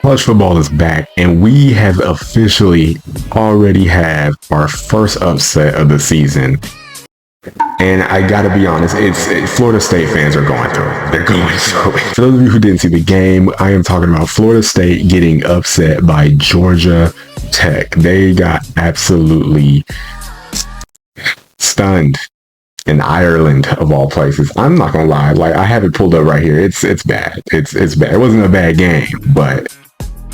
College football is back, and we have officially already had our first upset of the season. And I gotta be honest, Florida State fans are going through it. They're going through it. For those of you who didn't see the game, I am talking about Florida State getting upset by Georgia Tech. They got absolutely stunned in Ireland, of all places. I'm not gonna lie, like, I have it pulled up right here. It's bad. It's bad. It wasn't a bad game, but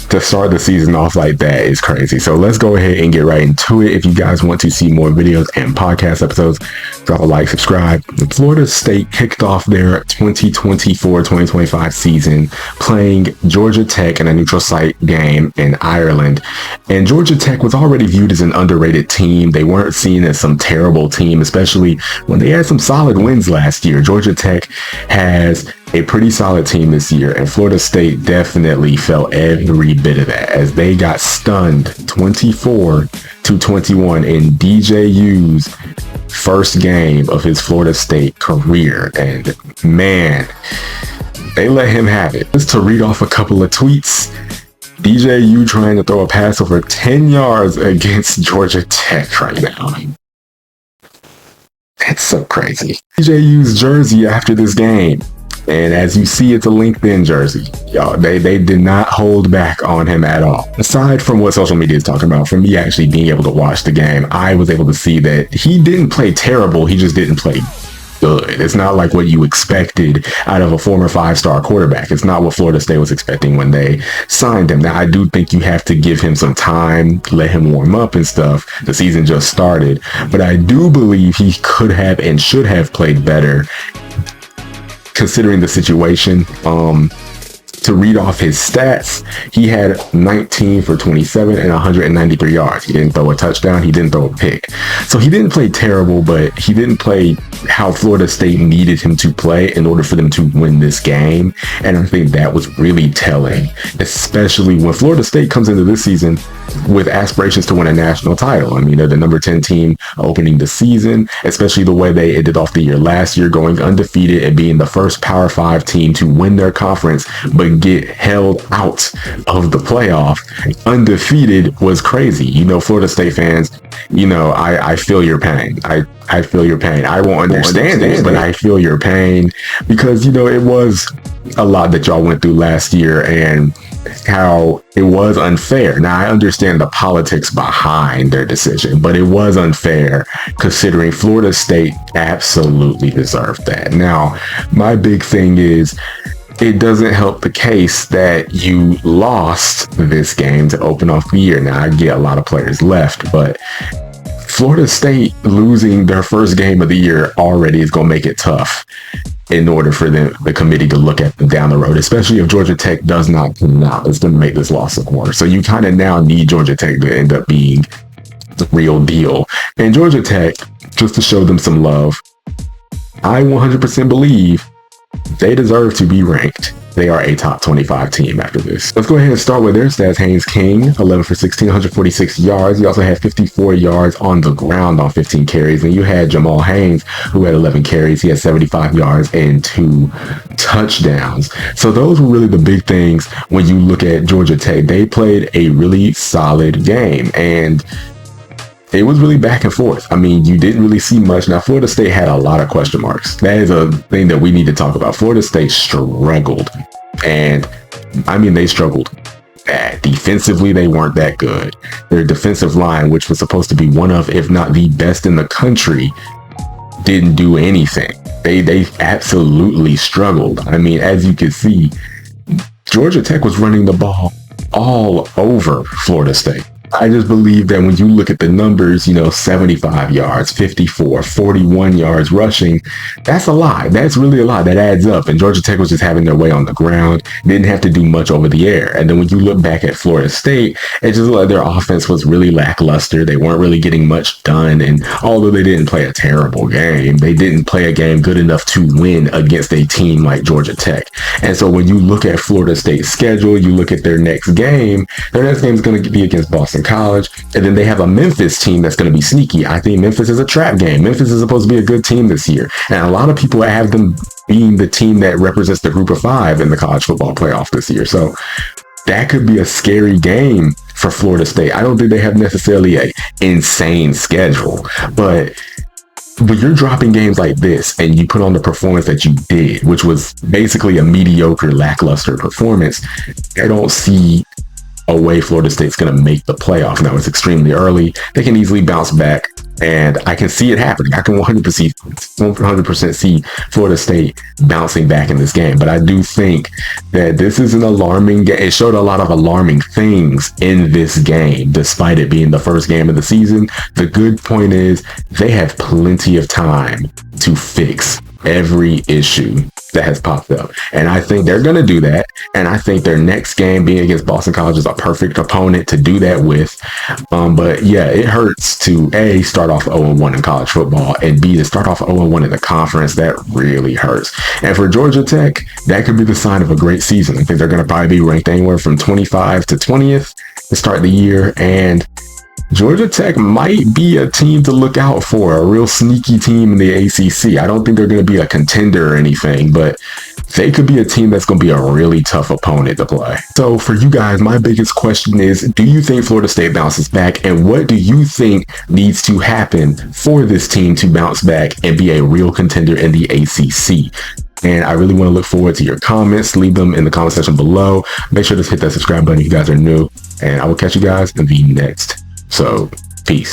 to start the season off like that is crazy. So let's go ahead and get right into it. If you guys want to see more videos and podcast episodes, drop a like, subscribe. Florida State kicked off their 2024-2025 season playing Georgia Tech in a neutral site game in Ireland. And Georgia Tech was already viewed as an underrated team. They weren't seen as some terrible team, especially when they had some solid wins last year. Georgia Tech has a pretty solid team this year, and Florida State definitely felt every bit of that as they got stunned 24-21 in DJU's first game of his Florida State career. And man, they let him have it. Just to read off a couple of tweets, DJU trying to throw a pass over 10 yards against Georgia Tech right now. It's so crazy. DJU's jersey after this game. And as you see, it's a LinkedIn jersey. Y'all, they did not hold back on him at all. Aside from what social media is talking about, for me actually being able to watch the game, I was able to see that he didn't play terrible. He just didn't play good. It's not like what you expected out of a former 5-star quarterback. It's not what Florida State was expecting when they signed him. Now, I do think you have to give him some time, let him warm up and stuff. The season just started. But I do believe he could have and should have played better considering the situation. To read off his stats, he had 19 for 27 and 193 yards. He didn't throw a touchdown. He didn't throw a pick. So he didn't play terrible, but he didn't play how Florida State needed him to play in order for them to win this game. And I think that was really telling, especially when Florida State comes into this season with aspirations to win a national title. I mean, they're the number 10 team opening the season, especially the way they ended off the year last year, going undefeated and being the first Power 5 team to win their conference, but get held out of the playoff. Undefeated was crazy. You know, Florida State fans, you know, I feel your pain. I feel your pain. I won't understand it, but I feel your pain because, you know, it was a lot that y'all went through last year and how it was unfair. Now, I understand the politics behind their decision, but it was unfair considering Florida State absolutely deserved that. Now, my big thing is, it doesn't help the case that you lost this game to open off the year. Now, I get a lot of players left, but Florida State losing their first game of the year already is going to make it tough in order for the committee to look at them down the road, especially if Georgia Tech does not come out. It's going to make this loss look worse. So you kind of now need Georgia Tech to end up being the real deal. And Georgia Tech, just to show them some love, I 100% believe they deserve to be ranked. They are a top 25 team after this. Let's go ahead and start with their stats. Haynes King, 11 for 16, 146 yards. He also had 54 yards on the ground on 15 carries. And you had Jamal Haynes, who had 11 carries. He had 75 yards and 2 touchdowns. So those were really the big things when you look at Georgia Tech. They played a really solid game, and it was really back and forth. I mean, you didn't really see much. Now, Florida State had a lot of question marks. That is a thing that we need to talk about. Florida State struggled. And, I mean, they struggled bad. Defensively, they weren't that good. Their defensive line, which was supposed to be one of, if not the best in the country, didn't do anything. They absolutely struggled. I mean, as you can see, Georgia Tech was running the ball all over Florida State. I just believe that when you look at the numbers, you know, 75 yards, 54, 41 yards rushing, that's a lot. That's really a lot. That adds up. And Georgia Tech was just having their way on the ground. Didn't have to do much over the air. And then when you look back at Florida State, it just looked like their offense was really lackluster. They weren't really getting much done. And although they didn't play a terrible game, they didn't play a game good enough to win against a team like Georgia Tech. And so when you look at Florida State's schedule, you look at their next game is going to be against Boston College, and then they have a Memphis team that's going to be sneaky. I think Memphis is a trap game. Memphis is supposed to be a good team this year, and a lot of people have them being the team that represents the group of 5 in the college football playoff this year. So that could be a scary game for Florida State. I don't think they have necessarily an insane schedule, but when you're dropping games like this and you put on the performance that you did, which was basically a mediocre, lackluster performance, I don't see a way Florida State's going to make the playoff. Now, it's extremely early. They can easily bounce back, and I can see it happening. I can 100% see Florida State bouncing back in this game. But I do think that this is an alarming game. It showed a lot of alarming things in this game, despite it being the first game of the season. The good point is they have plenty of time to fix every issue that has popped up. And I think they're going to do that. And I think their next game being against Boston College is a perfect opponent to do that with. But yeah, it hurts to A, start off 0-1 in college football, and B, to start off 0-1 in the conference. That really hurts. And for Georgia Tech, that could be the sign of a great season. I think they're going to probably be ranked anywhere from 25 to 20th to start the year. And Georgia Tech might be a team to look out for, a real sneaky team in the ACC. I don't think they're going to be a contender or anything, but they could be a team that's going to be a really tough opponent to play. So for you guys, my biggest question is, do you think Florida State bounces back? And what do you think needs to happen for this team to bounce back and be a real contender in the ACC? And I really want to look forward to your comments. Leave them in the comment section below. Make sure to hit that subscribe button if you guys are new. And I will catch you guys in the next. So, peace.